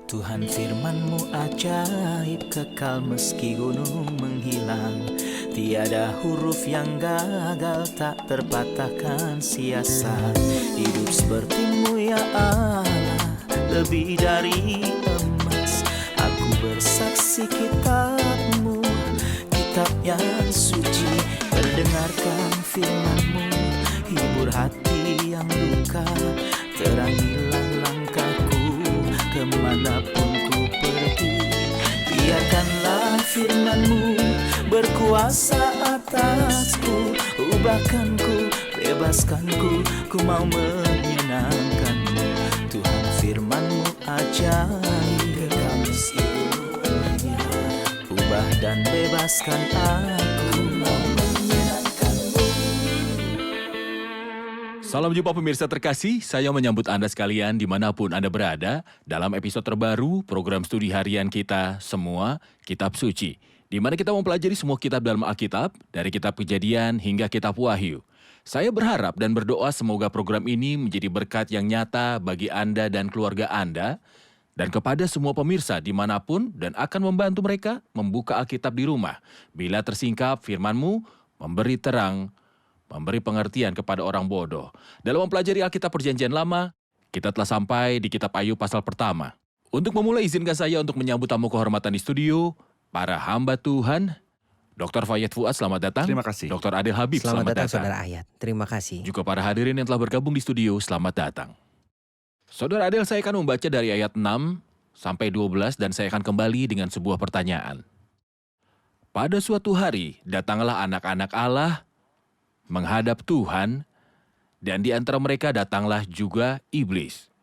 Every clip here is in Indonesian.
Tuhan firman-Mu ajaib, kekal meski gunung menghilang. Tiada huruf yang gagal, tak terpatahkan siasat. Hidup seperti-Mu ya Allah, lebih dari emas. Aku bersaksi kitab-Mu, kitab yang suci. Terdengarkan firman-Mu, hibur hati yang luka. Terangilah langkahku kemanapun ku pergi. Biarkanlah firman-Mu berkuasa atasku. Ubahkanku, bebaskanku, ku mau menyenangkan-Mu. Tuhan firman-Mu ajaib, kekal meski gunungnya. Ubah dan bebaskan aku, mau menyenangkan-Mu. Salam jumpa pemirsa terkasih, saya menyambut Anda sekalian dimanapun Anda berada dalam episode terbaru program studi harian kita semua, Kitab Suci, di mana kita mempelajari semua kitab dalam Alkitab, dari kitab Kejadian hingga kitab Wahyu. Saya berharap dan berdoa semoga program ini menjadi berkat yang nyata bagi Anda dan keluarga Anda, dan kepada semua pemirsa dimanapun dan akan membantu mereka membuka Alkitab di rumah. Bila tersingkap firman-Mu, memberi terang, memberi pengertian kepada orang bodoh. Dalam mempelajari Alkitab Perjanjian Lama, kita telah sampai di kitab Ayub pasal pertama. Untuk memulai, izinkan saya untuk menyambut tamu kehormatan di studio, para hamba Tuhan. Dr. Fayed Fuad, selamat datang. Terima kasih. Dr. Adel Habib, selamat datang. Saudara Ayat, terima kasih. Juga para hadirin yang telah bergabung di studio, selamat datang. Saudara Adel, saya akan membaca dari ayat 6 sampai 12 dan saya akan kembali dengan sebuah pertanyaan. Pada suatu hari, datanglah anak-anak Allah menghadap Tuhan, dan di antara mereka datanglah juga iblis.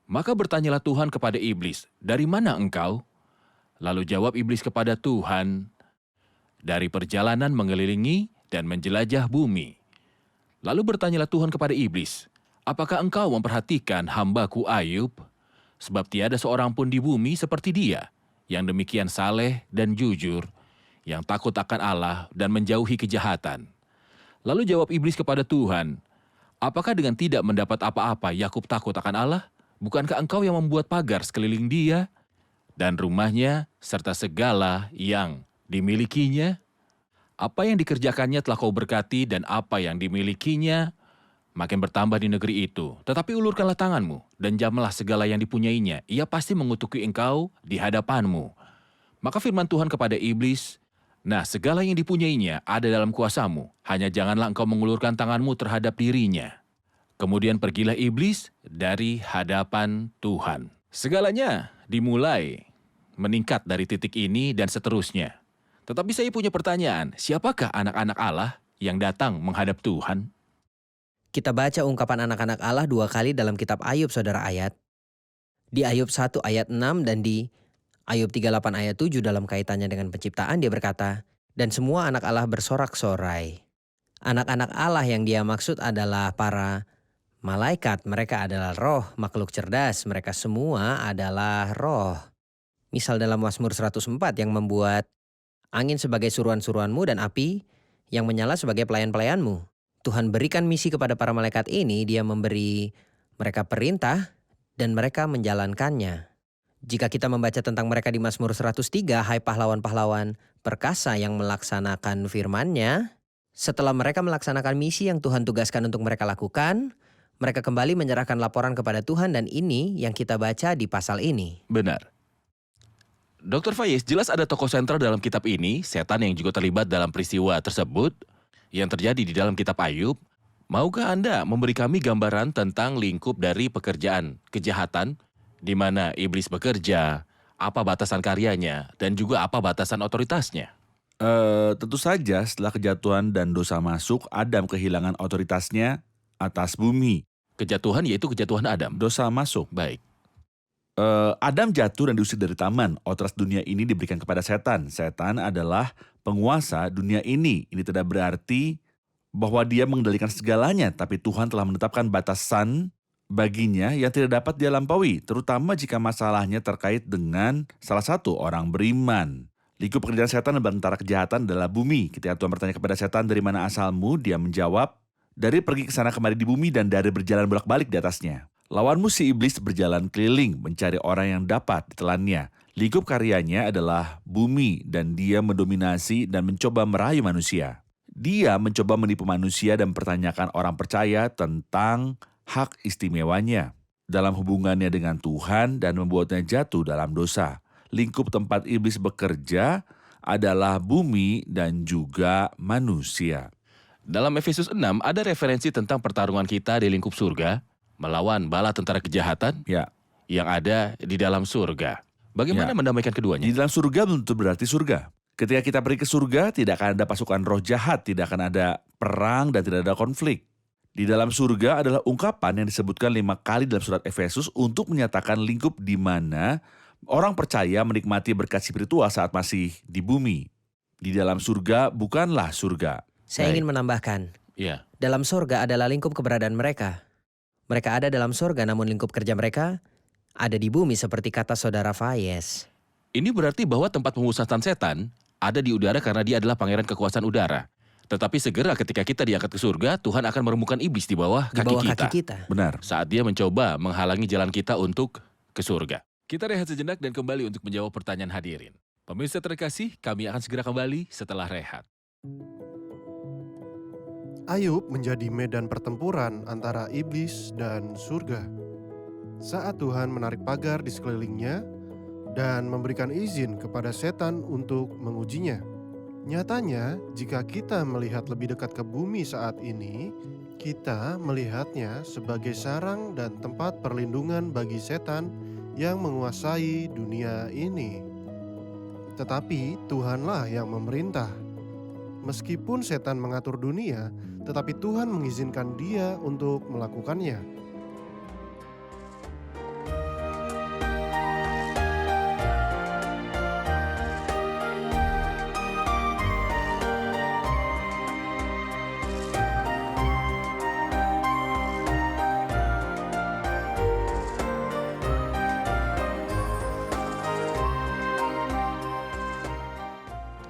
Maka bertanyalah Tuhan kepada iblis, "Dari mana engkau?" Lalu jawab iblis kepada Tuhan, "Dari perjalanan mengelilingi dan menjelajah bumi." Lalu bertanyalah Tuhan kepada iblis, "Apakah engkau memperhatikan hamba-Ku Ayub? Sebab tiada seorang pun di bumi seperti dia, yang demikian saleh dan jujur, yang takut akan Allah dan menjauhi kejahatan." Lalu jawab iblis kepada Tuhan, "Apakah dengan tidak mendapat apa-apa Yakub takut akan Allah? Bukankah engkau yang membuat pagar sekeliling dia dan rumahnya serta segala yang dimilikinya? Apa yang dikerjakannya telah kau berkati dan apa yang dimilikinya makin bertambah di negeri itu. Tetapi ulurkanlah tanganmu dan jamlah segala yang dipunyainya. Ia pasti mengutuki engkau di hadapanmu." Maka firman Tuhan kepada iblis, "Nah, segala yang dipunyainya ada dalam kuasamu, hanya janganlah engkau mengulurkan tanganmu terhadap dirinya." Kemudian pergilah iblis dari hadapan Tuhan. Segalanya dimulai meningkat dari titik ini dan seterusnya. Tetapi saya punya pertanyaan, siapakah anak-anak Allah yang datang menghadap Tuhan? Kita baca ungkapan anak-anak Allah 2 kali dalam kitab Ayub, saudara Ayat. Di Ayub 1 ayat 6 dan di Ayub 38 ayat 7 dalam kaitannya dengan penciptaan, dia berkata, "Dan semua anak Allah bersorak-sorai." Anak-anak Allah yang dia maksud adalah para malaikat. Mereka adalah roh, makhluk cerdas. Mereka semua adalah roh. Misal dalam Mazmur 104 yang membuat angin sebagai suruhan-suruhanmu dan api yang menyala sebagai pelayan-pelayanmu. Tuhan berikan misi kepada para malaikat ini, dia memberi mereka perintah dan mereka menjalankannya. Jika kita membaca tentang mereka di Mazmur 103, hai pahlawan-pahlawan perkasa yang melaksanakan firman-Nya, setelah mereka melaksanakan misi yang Tuhan tugaskan untuk mereka lakukan, mereka kembali menyerahkan laporan kepada Tuhan dan ini yang kita baca di pasal ini. Benar. Dr. Faiz, jelas ada tokoh sentral dalam kitab ini, setan yang juga terlibat dalam peristiwa tersebut yang terjadi di dalam kitab Ayub. Maukah Anda memberi kami gambaran tentang lingkup dari pekerjaan kejahatan, di mana iblis bekerja, apa batasan karyanya, dan juga apa batasan otoritasnya? Tentu saja setelah kejatuhan dan dosa masuk, Adam kehilangan otoritasnya atas bumi. Kejatuhan yaitu kejatuhan Adam. Dosa masuk. Baik. Adam jatuh dan diusir dari taman. Otoritas dunia ini diberikan kepada setan. Setan adalah penguasa dunia ini. Ini tidak berarti bahwa dia mengendalikan segalanya, tapi Tuhan telah menetapkan batasan baginya yang tidak dapat dia lampaui, terutama jika masalahnya terkait dengan salah satu orang beriman. Lingkup pekerjaan setan dan bentara kejahatan adalah bumi. Ketika Tuhan bertanya kepada setan, "Dari mana asalmu?" Dia menjawab, "Dari pergi ke sana kemari di bumi dan dari berjalan bolak-balik di atasnya." Lawanmu si iblis berjalan keliling mencari orang yang dapat ditelannya. Lingkup karyanya adalah bumi dan dia mendominasi dan mencoba merayu manusia. Dia mencoba menipu manusia dan mempertanyakan orang percaya tentang hak istimewanya dalam hubungannya dengan Tuhan dan membuatnya jatuh dalam dosa. Lingkup tempat iblis bekerja adalah bumi dan juga manusia. Dalam Efesus 6 ada referensi tentang pertarungan kita di lingkup surga melawan bala tentara kejahatan Ya, yang ada di dalam surga. Bagaimana Ya. mendamaikan di keduanya? dalam surga belum tentu berarti surga. Ketika kita pergi ke surga, tidak akan ada pasukan roh jahat, tidak akan ada perang dan tidak ada konflik. Di dalam surga adalah ungkapan yang disebutkan 5 kali dalam surat Efesus untuk menyatakan lingkup di mana orang percaya menikmati berkat spiritual saat masih di bumi. Di dalam surga bukanlah surga. Saya Baik. ingin menambahkan, Ya, dalam sorga adalah lingkup keberadaan mereka. Mereka ada dalam sorga namun lingkup kerja mereka ada di bumi seperti kata saudara Fayez. ini berarti bahwa tempat pemusatan setan ada di udara karena dia adalah pangeran kekuasaan udara. Tetapi segera ketika kita diangkat ke surga, Tuhan akan meremukkan iblis di bawah Di kaki bawah kita. kaki kita. Benar. Saat dia mencoba menghalangi jalan kita untuk ke surga. Kita rehat sejenak dan kembali untuk menjawab pertanyaan hadirin. Pemirsa terkasih, kami akan segera kembali setelah rehat. Ayub menjadi medan pertempuran antara iblis dan surga. Saat Tuhan menarik pagar di sekelilingnya dan memberikan izin kepada setan untuk mengujinya. Nyatanya, jika kita melihat lebih dekat ke bumi saat ini, kita melihatnya sebagai sarang dan tempat perlindungan bagi setan yang menguasai dunia ini. Tetapi Tuhanlah yang memerintah. Meskipun setan mengatur dunia, tetapi Tuhan mengizinkan dia untuk melakukannya.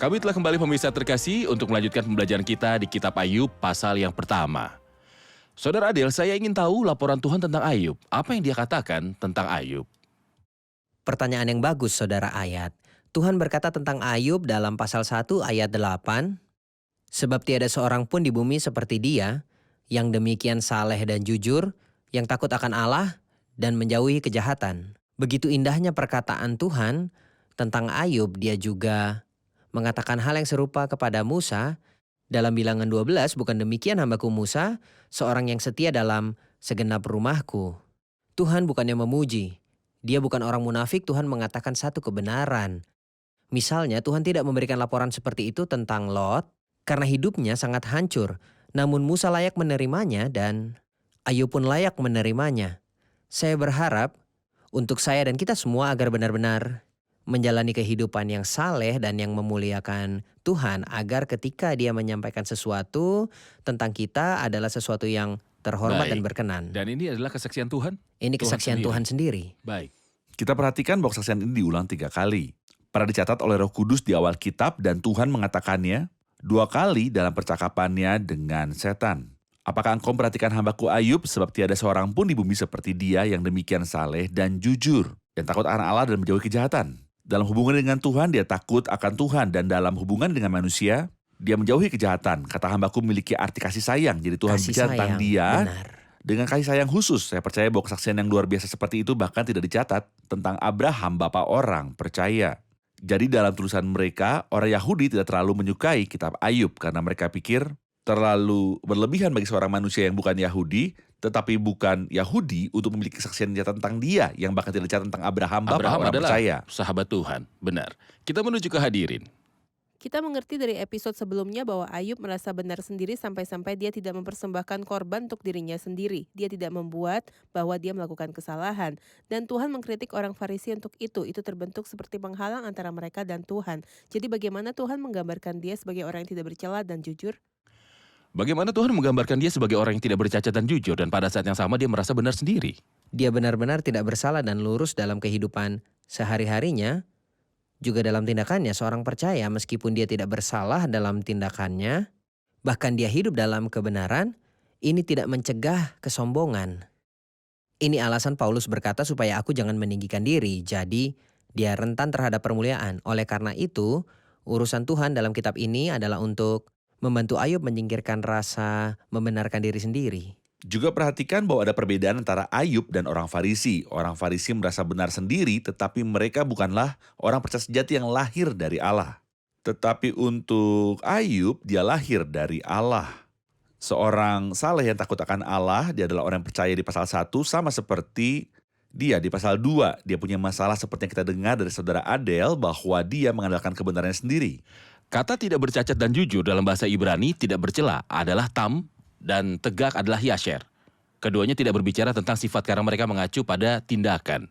Kami telah kembali pemirsa terkasih untuk melanjutkan pembelajaran kita di kitab Ayub pasal yang pertama. Saudara Adel, saya ingin tahu laporan Tuhan tentang Ayub. Apa yang dia katakan tentang Ayub? Pertanyaan yang bagus, saudara Ayat. Tuhan berkata tentang Ayub dalam pasal 1 ayat 8, sebab tiada seorang pun di bumi seperti dia, yang demikian saleh dan jujur, yang takut akan Allah dan menjauhi kejahatan. Begitu indahnya perkataan Tuhan tentang Ayub, dia juga mengatakan hal yang serupa kepada Musa dalam Bilangan 12, bukan demikian hambaku Musa, seorang yang setia dalam segenap rumahku. Tuhan bukannya memuji. Dia bukan orang munafik, Tuhan mengatakan satu kebenaran. Misalnya Tuhan tidak memberikan laporan seperti itu tentang Lot karena hidupnya sangat hancur. Namun Musa layak menerimanya dan Ayub pun layak menerimanya. Saya berharap untuk saya dan kita semua agar benar-benar menjalani kehidupan yang saleh dan yang memuliakan Tuhan, agar ketika dia menyampaikan sesuatu tentang kita adalah sesuatu yang terhormat Baik. dan berkenan. Dan ini adalah kesaksian Tuhan? Ini Tuhan kesaksian sendiri. Tuhan sendiri. Baik. Kita perhatikan bahwa kesaksian ini diulang 3 kali. Pernah dicatat oleh Roh Kudus di awal kitab dan Tuhan mengatakannya 2 kali dalam percakapannya dengan setan. Apakah engkau memperhatikan hambaku Ayub, sebab tiada seorang pun di bumi seperti dia yang demikian saleh dan jujur, dan takut akan Allah dan menjauhi kejahatan. Dalam hubungan dengan Tuhan, dia takut akan Tuhan, dan dalam hubungan dengan manusia, dia menjauhi kejahatan. Kata hambaku memiliki arti kasih sayang, jadi Tuhan Kasih bicara tentang sayang, dia benar. dengan kasih sayang khusus. Saya percaya bahwa kesaksian yang luar biasa seperti itu bahkan tidak dicatat tentang Abraham, bapa orang percaya. Jadi dalam tulisan mereka, orang Yahudi tidak terlalu menyukai kitab Ayub karena mereka pikir terlalu berlebihan bagi seorang manusia yang bukan Yahudi, tetapi bukan Yahudi untuk memiliki kesaksian nyata tentang dia yang bahkan tidak dicatat tentang Abraham, bapa Abraham orang adalah percaya. sahabat Tuhan. Benar. Kita menuju ke hadirin. Kita mengerti dari episode sebelumnya bahwa Ayub merasa benar sendiri sampai-sampai dia tidak mempersembahkan korban untuk dirinya sendiri. Dia tidak membuat bahwa dia melakukan kesalahan. Dan Tuhan mengkritik orang Farisi untuk itu. Itu terbentuk seperti penghalang antara mereka dan Tuhan. Jadi bagaimana Tuhan menggambarkan dia sebagai orang yang tidak bercela dan jujur? Bagaimana Tuhan menggambarkan dia sebagai orang yang tidak bercacat dan jujur, dan pada saat yang sama dia merasa benar sendiri. Dia benar-benar tidak bersalah dan lurus dalam kehidupan sehari-harinya, juga dalam tindakannya. Seorang percaya meskipun dia tidak bersalah dalam tindakannya, bahkan dia hidup dalam kebenaran, ini tidak mencegah kesombongan. Ini alasan Paulus berkata supaya aku jangan meninggikan diri, jadi dia rentan terhadap permuliaan. Oleh karena itu, urusan Tuhan dalam kitab ini adalah untuk membantu Ayub menyingkirkan rasa membenarkan diri sendiri. Juga perhatikan bahwa ada perbedaan antara Ayub dan orang Farisi. Orang Farisi merasa benar sendiri, tetapi mereka bukanlah orang percaya sejati yang lahir dari Allah. Tetapi untuk Ayub, dia lahir dari Allah. Seorang saleh yang takut akan Allah, dia adalah orang yang percaya di pasal 1, sama seperti dia di pasal 2. Dia punya masalah seperti yang kita dengar dari saudara Adel, bahwa dia mengandalkan kebenarannya sendiri. Kata tidak bercacat dan jujur dalam bahasa Ibrani tidak bercela adalah tam dan tegak adalah yasher. Keduanya tidak berbicara tentang sifat karena mereka mengacu pada tindakan.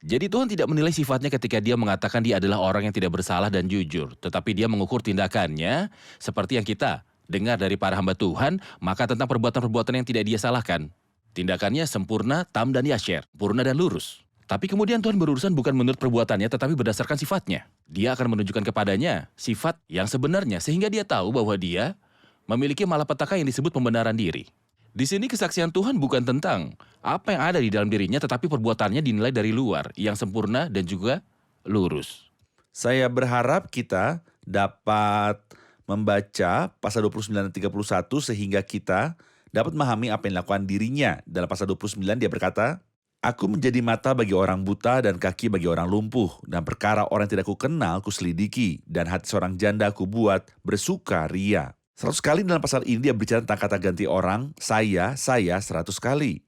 Jadi Tuhan tidak menilai sifatnya ketika dia mengatakan dia adalah orang yang tidak bersalah dan jujur. Tetapi dia mengukur tindakannya seperti yang kita dengar dari para hamba Tuhan, maka tentang perbuatan-perbuatan yang tidak dia salahkan. Tindakannya sempurna, tam dan yasher, sempurna dan lurus. Tapi kemudian Tuhan berurusan bukan menurut perbuatannya tetapi berdasarkan sifatnya. Dia akan menunjukkan kepadanya sifat yang sebenarnya sehingga dia tahu bahwa dia memiliki malapetaka yang disebut pembenaran diri. Di sini kesaksian Tuhan bukan tentang apa yang ada di dalam dirinya tetapi perbuatannya dinilai dari luar yang sempurna dan juga lurus. Saya berharap kita dapat membaca pasal 29 dan 31 sehingga kita dapat memahami apa yang dilakukan dirinya. Dalam pasal 29 dia berkata, Aku menjadi mata bagi orang buta dan kaki bagi orang lumpuh, dan perkara orang yang tidak kukenal kuselidiki, dan hati seorang janda aku buat bersuka ria. 100 kali dalam pasal ini dia berbicara tentang kata ganti orang, saya 100 kali.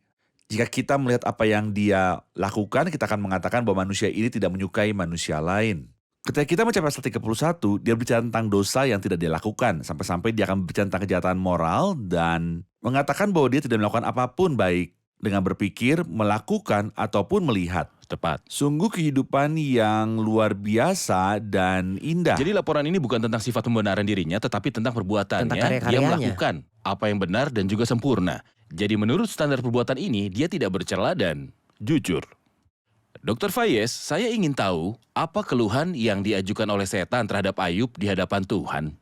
Jika kita melihat apa yang dia lakukan, kita akan mengatakan bahwa manusia ini tidak menyukai manusia lain. Ketika kita mencapai pasal 31, dia berbicara tentang dosa yang tidak dia lakukan. Sampai-sampai dia akan berbicara tentang kejahatan moral dan mengatakan bahwa dia tidak melakukan apapun baik dengan berpikir, melakukan, ataupun melihat. Tepat. Sungguh kehidupan yang luar biasa dan indah. Jadi laporan ini bukan tentang sifat pembenaran dirinya tetapi tentang perbuatannya. Tentang Dia karya-karyanya. melakukan apa yang benar dan juga sempurna. Jadi menurut standar perbuatan ini, dia tidak bercela dan jujur. Dr. Fayez, saya ingin tahu apa keluhan yang diajukan oleh setan terhadap Ayub di hadapan Tuhan.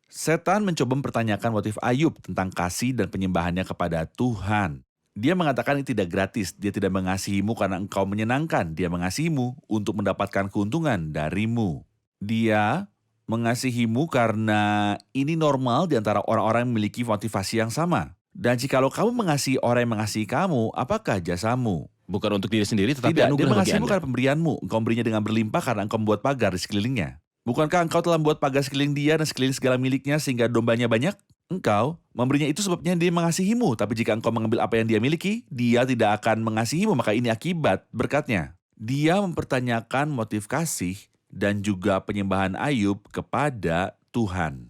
Setan mencoba mempertanyakan motif Ayub tentang kasih dan penyembahannya kepada Tuhan. Dia mengatakan ini tidak gratis, dia tidak mengasihimu karena engkau menyenangkan, dia mengasihimu untuk mendapatkan keuntungan darimu. Dia mengasihimu karena ini normal di antara orang-orang yang memiliki motivasi yang sama. Dan jikalau kamu mengasihi orang yang mengasihi kamu, apakah jasamu? Bukan untuk diri sendiri tetapi Tidak, dia anugerah bagi mengasihimu Anda. karena pemberianmu. Engkau memberinya dengan berlimpah karena engkau membuat pagar di sekelilingnya. Bukankah engkau telah membuat pagar sekeliling dia dan sekeliling segala miliknya sehingga dombanya banyak? Engkau memberinya itu sebabnya dia mengasihimu. Tapi jika engkau mengambil apa yang dia miliki, dia tidak akan mengasihimu. Maka ini akibat berkatnya. Dia mempertanyakan motif kasih dan juga penyembahan Ayub kepada Tuhan.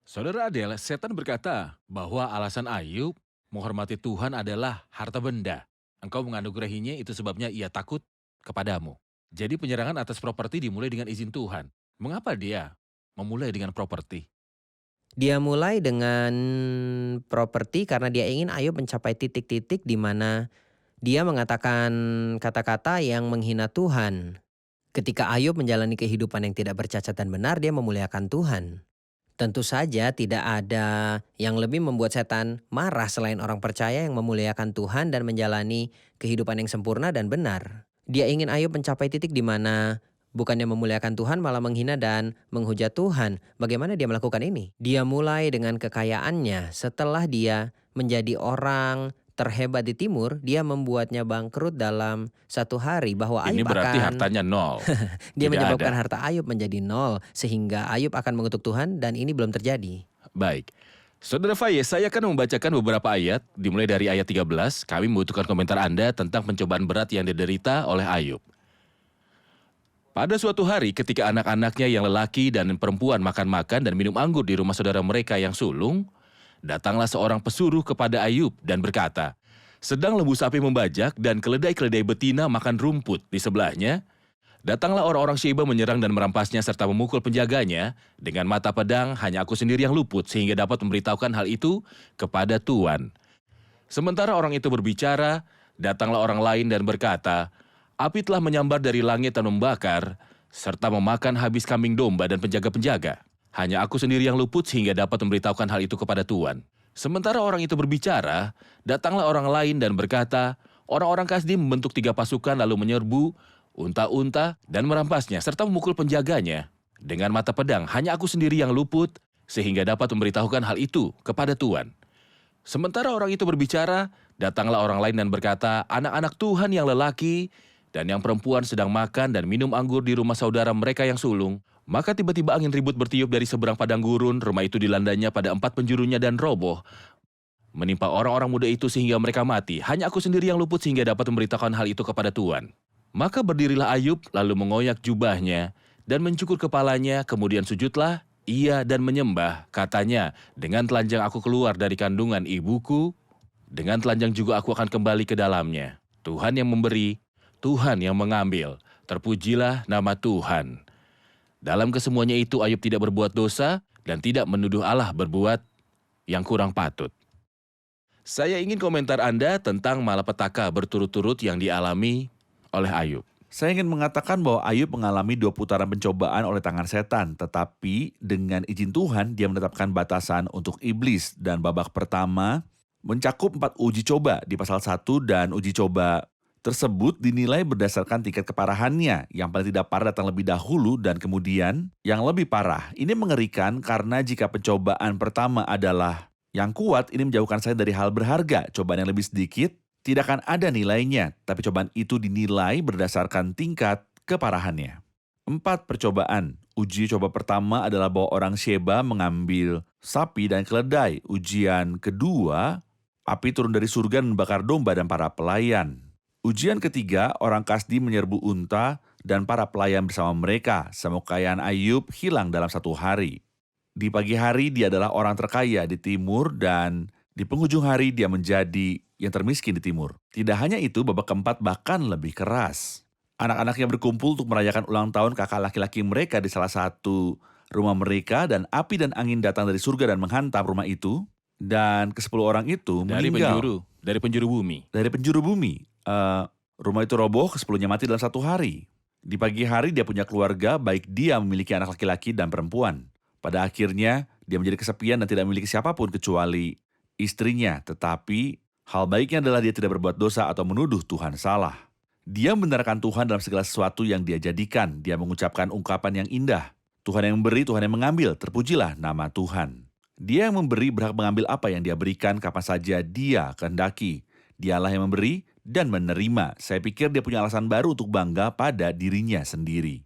Saudara Adel, setan berkata bahwa alasan Ayub menghormati Tuhan adalah harta benda. Engkau menganugerahinya itu sebabnya ia takut kepadamu. Jadi penyerangan atas properti dimulai dengan izin Tuhan. Mengapa dia memulai dengan properti? Dia mulai dengan properti karena dia ingin Ayub mencapai titik-titik di mana dia mengatakan kata-kata yang menghina Tuhan. Ketika Ayub menjalani kehidupan yang tidak bercacat dan benar, dia memuliakan Tuhan. Tentu saja tidak ada yang lebih membuat setan marah selain orang percaya yang memuliakan Tuhan dan menjalani kehidupan yang sempurna dan benar. Dia ingin Ayub mencapai titik di mana bukannya memuliakan Tuhan malah menghina dan menghujat Tuhan. Bagaimana dia melakukan ini? Dia mulai dengan kekayaannya. Setelah dia menjadi orang terhebat di timur, dia membuatnya bangkrut dalam satu hari bahwa Ini Ayub berarti akan hartanya nol. dia Tidak menyebabkan ada. harta Ayub menjadi nol sehingga Ayub akan mengutuk Tuhan dan ini belum terjadi. Baik. Saudara Fayez, saya akan membacakan beberapa ayat, dimulai dari ayat 13. Kami membutuhkan komentar Anda tentang pencobaan berat yang diderita oleh Ayub. Pada suatu hari ketika anak-anaknya yang lelaki dan perempuan makan-makan dan minum anggur di rumah saudara mereka yang sulung, datanglah seorang pesuruh kepada Ayub dan berkata, sedang lembu sapi membajak dan keledai-keledai betina makan rumput di sebelahnya, datanglah orang-orang Sheba menyerang dan merampasnya serta memukul penjaganya dengan mata pedang, hanya aku sendiri yang luput sehingga dapat memberitahukan hal itu kepada Tuan. Sementara orang itu berbicara, datanglah orang lain dan berkata, api telah menyambar dari langit dan membakar, serta memakan habis kambing domba dan penjaga-penjaga. Hanya aku sendiri yang luput sehingga dapat memberitahukan hal itu kepada Tuan. Sementara orang itu berbicara, datanglah orang lain dan berkata, orang-orang Kasdim membentuk 3 pasukan lalu menyerbu unta-unta dan merampasnya serta memukul penjaganya. Dengan mata pedang, hanya aku sendiri yang luput sehingga dapat memberitahukan hal itu kepada Tuan. Sementara orang itu berbicara, datanglah orang lain dan berkata, anak-anak Tuhan yang lelaki dan yang perempuan sedang makan dan minum anggur di rumah saudara mereka yang sulung. Maka tiba-tiba angin ribut bertiup dari seberang padang gurun, rumah itu dilandanya pada 4 penjurunya dan roboh. Menimpa orang-orang muda itu sehingga mereka mati. Hanya aku sendiri yang luput sehingga dapat memberitahukan hal itu kepada Tuan. Maka berdirilah Ayub, lalu mengoyak jubahnya dan mencukur kepalanya, kemudian sujudlah ia dan menyembah. Katanya, dengan telanjang aku keluar dari kandungan ibuku, dengan telanjang juga aku akan kembali ke dalamnya. Tuhan yang memberi, Tuhan yang mengambil. Terpujilah nama Tuhan. Dalam kesemuanya itu Ayub tidak berbuat dosa dan tidak menuduh Allah berbuat yang kurang patut. Saya ingin komentar Anda tentang malapetaka berturut-turut yang dialami oleh Ayub. Saya ingin mengatakan bahwa Ayub mengalami 2 putaran pencobaan oleh tangan setan, tetapi dengan izin Tuhan dia menetapkan batasan untuk iblis, dan babak pertama mencakup 4 uji coba di pasal 1, dan uji coba tersebut dinilai berdasarkan tingkat keparahannya. Yang paling tidak parah datang lebih dahulu dan kemudian yang lebih parah. Ini mengerikan karena jika pencobaan pertama adalah yang kuat, ini menjauhkan saya dari hal berharga. Cobaan yang lebih sedikit tidak akan ada nilainya, tapi cobaan itu dinilai berdasarkan tingkat keparahannya. 4 percobaan. Uji coba pertama adalah bahwa orang Sheba mengambil sapi dan keledai. Ujian kedua, api turun dari surga dan membakar domba dan para pelayan. Ujian ketiga, orang Kasdim menyerbu unta dan para pelayan bersama mereka. Semua kekayaan Ayub hilang dalam 1 hari. Di pagi hari dia adalah orang terkaya di timur dan di penghujung hari dia menjadi yang termiskin di timur. Tidak hanya itu, babak keempat bahkan lebih keras. Anak-anaknya berkumpul untuk merayakan ulang tahun kakak laki-laki mereka di salah satu rumah mereka, dan api dan angin datang dari surga dan menghantam rumah itu. Dan ke-10 orang itu meninggal. Dari penjuru bumi. Dari penjuru bumi. Rumah itu roboh, ke-10-nya mati dalam 1 hari. Di pagi hari dia punya keluarga, baik dia memiliki anak laki-laki dan perempuan. Pada akhirnya dia menjadi kesepian dan tidak memiliki siapapun kecuali istrinya. Tetapi hal baiknya adalah dia tidak berbuat dosa atau menuduh Tuhan salah. Dia membenarkan Tuhan dalam segala sesuatu yang dia jadikan. Dia mengucapkan ungkapan yang indah. Tuhan yang memberi, Tuhan yang mengambil. Terpujilah nama Tuhan. Dia yang memberi berhak mengambil apa yang dia berikan kapan saja dia kehendaki. Dialah yang memberi dan menerima. Saya pikir dia punya alasan baru untuk bangga pada dirinya sendiri.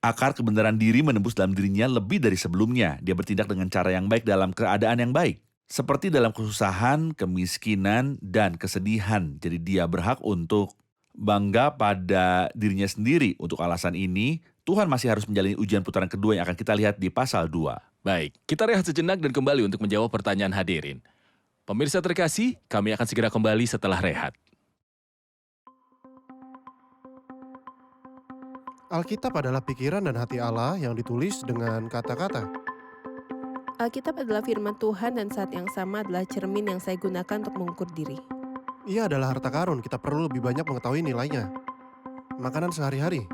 Akar kebenaran diri menembus dalam dirinya lebih dari sebelumnya. Dia bertindak dengan cara yang baik dalam keadaan yang baik. Seperti dalam kesusahan, kemiskinan, dan kesedihan. Jadi dia berhak untuk bangga pada dirinya sendiri. Untuk alasan ini, Tuhan masih harus menjalani ujian putaran kedua yang akan kita lihat di pasal 2. Baik, kita rehat sejenak dan kembali untuk menjawab pertanyaan hadirin. Pemirsa terkasih, kami akan segera kembali setelah rehat. Alkitab adalah pikiran dan hati Allah yang ditulis dengan kata-kata. Alkitab adalah firman Tuhan dan saat yang sama adalah cermin yang saya gunakan untuk mengukur diri. Ia adalah harta karun, kita perlu lebih banyak mengetahui nilainya. Makanan sehari-hari.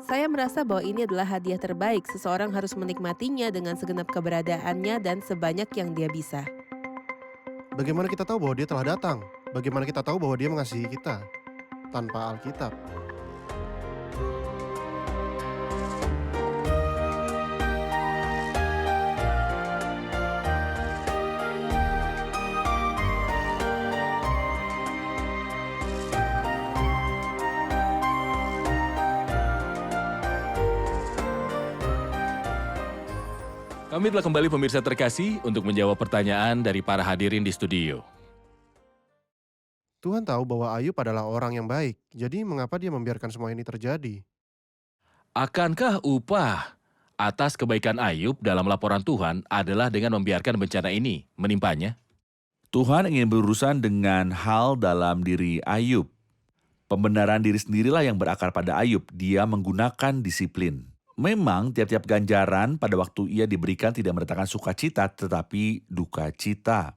Saya merasa bahwa ini adalah hadiah terbaik. Seseorang harus menikmatinya dengan segenap keberadaannya dan sebanyak yang dia bisa. Bagaimana kita tahu bahwa dia telah datang? Bagaimana kita tahu bahwa dia mengasihi kita? Tanpa Alkitab. Kami telah kembali pemirsa terkasih untuk menjawab pertanyaan dari para hadirin di studio. Tuhan tahu bahwa Ayub adalah orang yang baik. Jadi mengapa dia membiarkan semua ini terjadi? Akankah upah atas kebaikan Ayub dalam laporan Tuhan adalah dengan membiarkan bencana ini menimpanya? Tuhan ingin berurusan dengan hal dalam diri Ayub. Pembenaran diri sendirilah yang berakar pada Ayub. Dia menggunakan disiplin. Memang tiap-tiap ganjaran pada waktu ia diberikan tidak mendatangkan sukacita tetapi duka cita.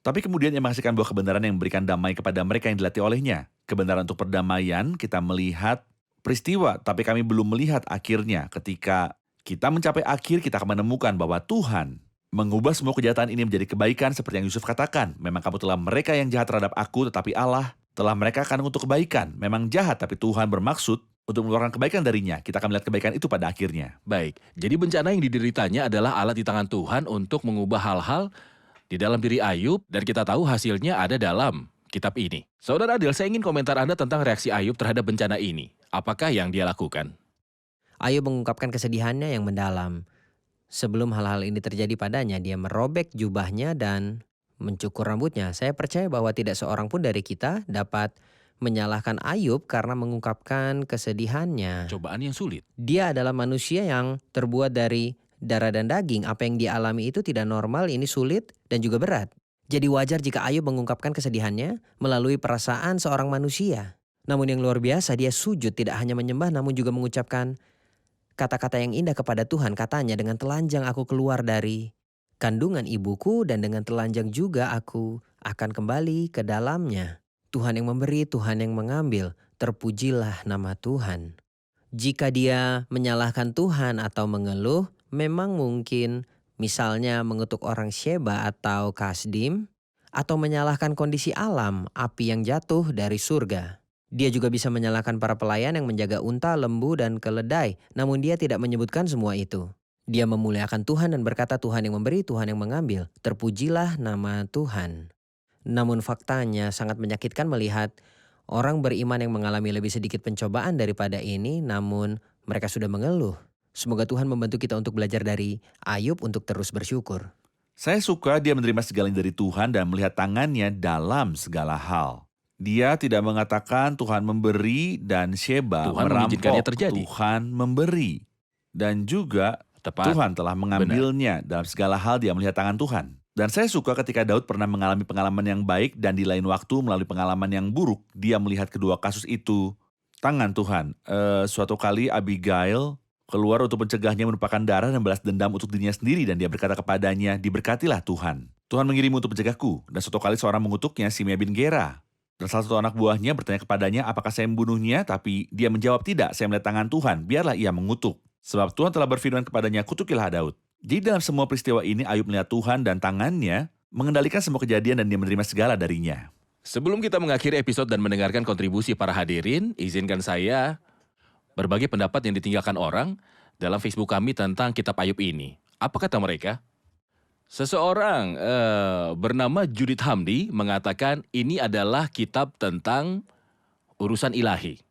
Tapi kemudian ia menghasilkan buah kebenaran yang memberikan damai kepada mereka yang dilatih olehnya. Kebenaran untuk perdamaian, kita melihat peristiwa tapi kami belum melihat akhirnya. Ketika kita mencapai akhir, kita akan menemukan bahwa Tuhan mengubah semua kejahatan ini menjadi kebaikan seperti yang Yusuf katakan. Memang kamu telah mereka yang jahat terhadap aku, tetapi Allah telah mereka akan untuk kebaikan. Memang jahat, tapi Tuhan bermaksud untuk mengeluarkan kebaikan darinya. Kita akan melihat kebaikan itu pada akhirnya. Baik, jadi bencana yang dideritanya adalah alat di tangan Tuhan untuk mengubah hal-hal di dalam diri Ayub, dan kita tahu hasilnya ada dalam kitab ini. Saudara Adil, saya ingin komentar Anda tentang reaksi Ayub terhadap bencana ini. Apakah yang dia lakukan? Ayub mengungkapkan kesedihannya yang mendalam. Sebelum hal-hal ini terjadi padanya, dia merobek jubahnya dan mencukur rambutnya. Saya percaya bahwa tidak seorang pun dari kita dapat menyalahkan Ayub karena mengungkapkan kesedihannya. Cobaan yang sulit. Dia adalah manusia yang terbuat dari darah dan daging. Apa yang dialami itu tidak normal, ini sulit dan juga berat. Jadi wajar jika Ayub mengungkapkan kesedihannya melalui perasaan seorang manusia. Namun yang luar biasa, dia sujud, tidak hanya menyembah namun juga mengucapkan kata-kata yang indah kepada Tuhan. Katanya, dengan telanjang aku keluar dari kandungan ibuku dan dengan telanjang juga aku akan kembali ke dalamnya. Tuhan yang memberi, Tuhan yang mengambil, terpujilah nama Tuhan. Jika dia menyalahkan Tuhan atau mengeluh, memang mungkin misalnya mengutuk orang Sheba atau Kasdim, atau menyalahkan kondisi alam, api yang jatuh dari surga. Dia juga bisa menyalahkan para pelayan yang menjaga unta, lembu, dan keledai, namun dia tidak menyebutkan semua itu. Dia memuliakan Tuhan dan berkata, Tuhan yang memberi, Tuhan yang mengambil, terpujilah nama Tuhan. Namun faktanya sangat menyakitkan melihat orang beriman yang mengalami lebih sedikit pencobaan daripada ini, namun mereka sudah mengeluh. Semoga Tuhan membantu kita untuk belajar dari Ayub untuk terus bersyukur. Saya suka dia menerima segalanya dari Tuhan dan melihat tangannya dalam segala hal. Dia tidak mengatakan Tuhan memberi dan Sheba Tuhan merampok. mengizinkannya terjadi. Tuhan memberi. Dan juga Tepat. Tuhan telah mengambilnya. Dalam segala hal dia melihat tangan Tuhan. Dan saya suka ketika Daud pernah mengalami pengalaman yang baik dan di lain waktu melalui pengalaman yang buruk. Dia melihat kedua kasus itu tangan Tuhan. Suatu kali Abigail keluar untuk mencegahnya menumpahkan darah dan balas dendam untuk dirinya sendiri. Dan dia berkata kepadanya, diberkatilah Tuhan. Tuhan mengirimmu untuk mencegahku. Dan suatu kali seorang mengutuknya, Simea bin Gera. Dan salah satu anak buahnya bertanya kepadanya, apakah saya membunuhnya? Tapi dia menjawab, tidak, saya melihat tangan Tuhan, biarlah ia mengutuk. Sebab Tuhan telah berfirman kepadanya, kutukilah Daud. Jadi dalam semua peristiwa ini, Ayub melihat Tuhan dan tangannya mengendalikan semua kejadian dan dia menerima segala darinya. Sebelum kita mengakhiri episode dan mendengarkan kontribusi para hadirin, izinkan saya berbagi pendapat yang ditinggalkan orang dalam Facebook kami tentang kitab Ayub ini. Apa kata mereka? Seseorang bernama Judith Hamdi mengatakan ini adalah kitab tentang urusan ilahi.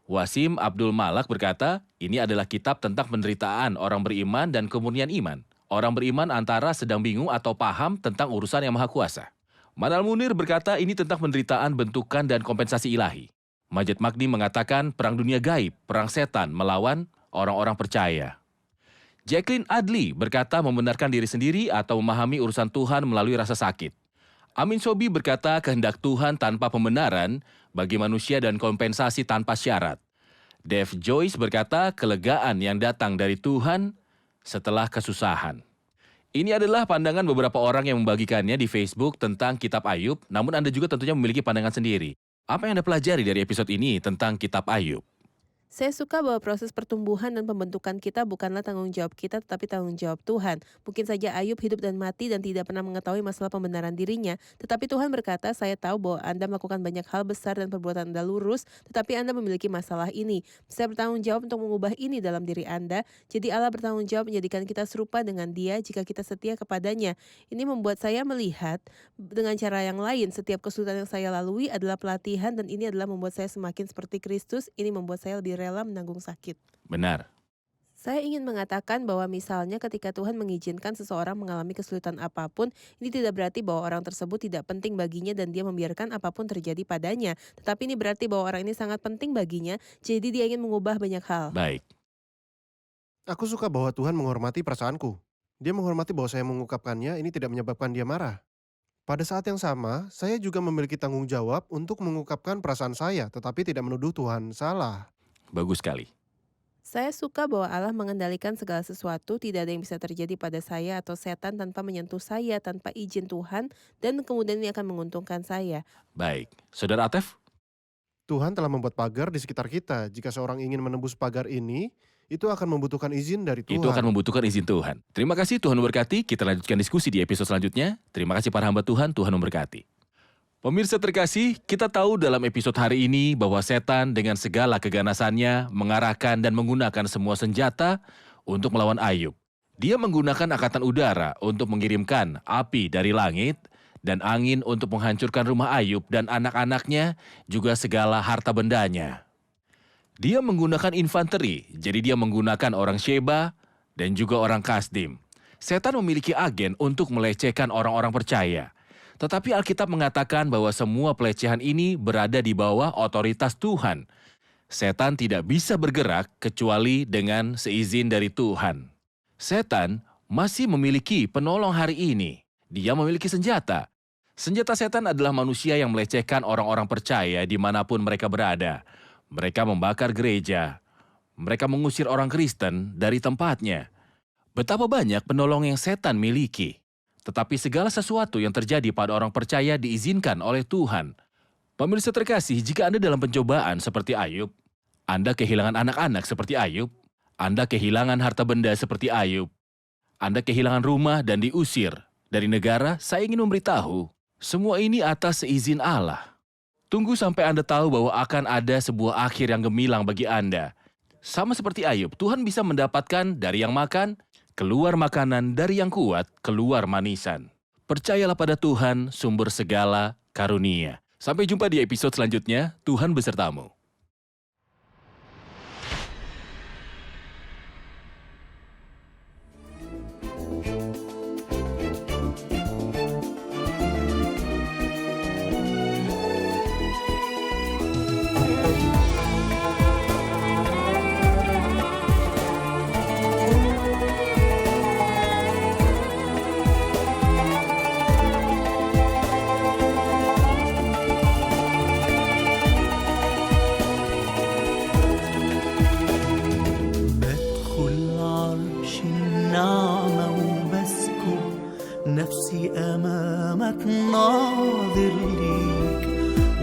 Wasim Abdul Malak berkata, ini adalah kitab tentang penderitaan orang beriman dan kemurnian iman. Orang beriman antara sedang bingung atau paham tentang urusan yang maha kuasa. Manal Munir berkata ini tentang penderitaan, bentukan, dan kompensasi ilahi. Majid Magni mengatakan perang dunia gaib, perang setan melawan orang-orang percaya. Jacqueline Adli berkata membenarkan diri sendiri atau memahami urusan Tuhan melalui rasa sakit. Amin Sobi berkata kehendak Tuhan tanpa pembenaran bagi manusia dan kompensasi tanpa syarat. Dave Joyce berkata kelegaan yang datang dari Tuhan setelah kesusahan. Ini adalah pandangan beberapa orang yang membagikannya di Facebook tentang kitab Ayub, namun Anda juga tentunya memiliki pandangan sendiri. Apa yang Anda pelajari dari episode ini tentang kitab Ayub? Saya suka bahwa proses pertumbuhan dan pembentukan kita bukanlah tanggung jawab kita tetapi tanggung jawab Tuhan. Mungkin saja Ayub hidup dan mati dan tidak pernah mengetahui masalah pembenaran dirinya. Tetapi Tuhan berkata, saya tahu bahwa Anda melakukan banyak hal besar dan perbuatan Anda lurus, tetapi Anda memiliki masalah ini. Saya bertanggung jawab untuk mengubah ini dalam diri Anda. Jadi Allah bertanggung jawab menjadikan kita serupa dengan Dia jika kita setia kepadanya. Ini membuat saya melihat dengan cara yang lain. Setiap kesulitan yang saya lalui adalah pelatihan dan ini adalah membuat saya semakin seperti Kristus. Ini membuat saya lebih rela menanggung sakit. Benar. Saya ingin mengatakan bahwa misalnya ketika Tuhan mengizinkan seseorang mengalami kesulitan apapun, ini tidak berarti bahwa orang tersebut tidak penting baginya dan dia membiarkan apapun terjadi padanya. Tetapi ini berarti bahwa orang ini sangat penting baginya, jadi dia ingin mengubah banyak hal. Baik. Aku suka bahwa Tuhan menghormati perasaanku. Dia menghormati bahwa saya mengungkapkannya, ini tidak menyebabkan dia marah. Pada saat yang sama, saya juga memiliki tanggung jawab untuk mengungkapkan perasaan saya, tetapi tidak menuduh Tuhan salah. Bagus sekali. Saya suka bahwa Allah mengendalikan segala sesuatu, tidak ada yang bisa terjadi pada saya atau setan tanpa menyentuh saya, tanpa izin Tuhan, dan kemudian ini akan menguntungkan saya. Baik. Saudara Atef? Tuhan telah membuat pagar di sekitar kita. Jika seorang ingin menembus pagar ini itu akan membutuhkan izin dari Tuhan. Itu akan membutuhkan izin Tuhan. Terima kasih, Tuhan memberkati. Kita lanjutkan diskusi di episode selanjutnya. Terima kasih para hamba Tuhan, Tuhan memberkati. Pemirsa terkasih, kita tahu dalam episode hari ini bahwa setan dengan segala keganasannya mengarahkan dan menggunakan semua senjata untuk melawan Ayub. Dia menggunakan angkatan udara untuk mengirimkan api dari langit dan angin untuk menghancurkan rumah Ayub dan anak-anaknya, juga segala harta bendanya. Dia menggunakan infanteri, jadi dia menggunakan orang Sheba dan juga orang Kasdim. Setan memiliki agen untuk melecehkan orang-orang percaya. Tetapi Alkitab mengatakan bahwa semua pelecehan ini berada di bawah otoritas Tuhan. Setan tidak bisa bergerak kecuali dengan seizin dari Tuhan. Setan masih memiliki penolong hari ini. Dia memiliki senjata. Senjata setan adalah manusia yang melecehkan orang-orang percaya dimanapun mereka berada. Mereka membakar gereja. Mereka mengusir orang Kristen dari tempatnya. Betapa banyak penolong yang setan miliki. Tetapi segala sesuatu yang terjadi pada orang percaya diizinkan oleh Tuhan. Pemirsa terkasih, jika Anda dalam pencobaan seperti Ayub, Anda kehilangan anak-anak seperti Ayub, Anda kehilangan harta benda seperti Ayub, Anda kehilangan rumah dan diusir dari negara, saya ingin memberitahu, semua ini atas seizin Allah. Tunggu sampai Anda tahu bahwa akan ada sebuah akhir yang gemilang bagi Anda. Sama seperti Ayub, Tuhan bisa mendapatkan dari yang makan, keluar makanan, dari yang kuat, keluar manisan. Percayalah pada Tuhan, sumber segala karunia. Sampai jumpa di episode selanjutnya, Tuhan besertamu. نفسي أمامك ناظر ليك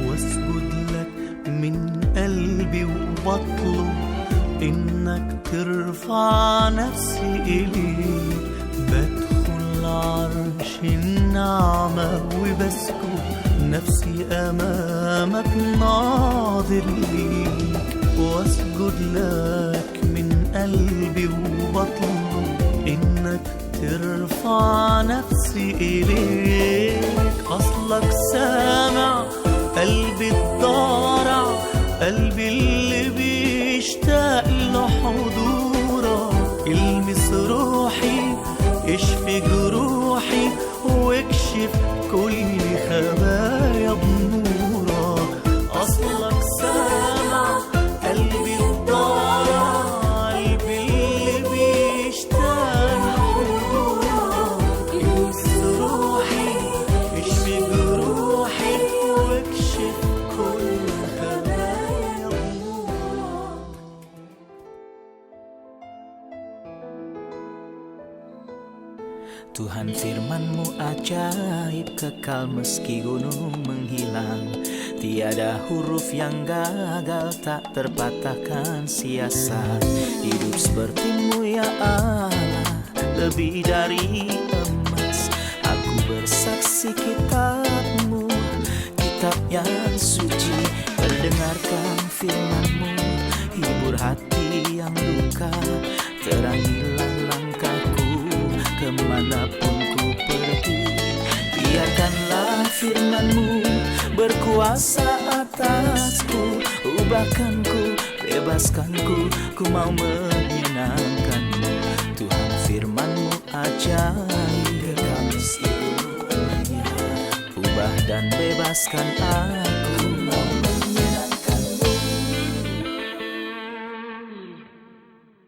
واسجد لك من قلبي وبطلب إنك ترفع نفسي إليك بدخل عرش النعمة وبسكت نفسي أمامك ناظر ليك واسجد لك من قلبي وبطلب إنك ترفع نفسي إليك أصلك سامع قلبي الضارع قلبي اللي بيشتاق لحضورك المس روحي اشفي جروحي واكشف كل خبايا بنورك أصلك سامع قلبي الضارع قلبي اللي بيشتاق Tuhan firman-Mu ajaib kekal meski gunung menghilang. Tiada huruf yang gagal tak terpatahkan siasat. Hidup seperti-Mu ya Allah, lebih dari emas. Aku bersaksi kitab-Mu, kitab yang suci. Mendengarkan firman-Mu, hibur hati yang luka. Terangilah langkahku kemanapun ku pergi. Biarkanlah firman-Mu berkuasa atasku. Ubahkanku, bebaskanku, ku mau menyenangkan-Mu. Tuhan firman-Mu ajaib, kekal meski dunia. Ubah dan bebaskan aku.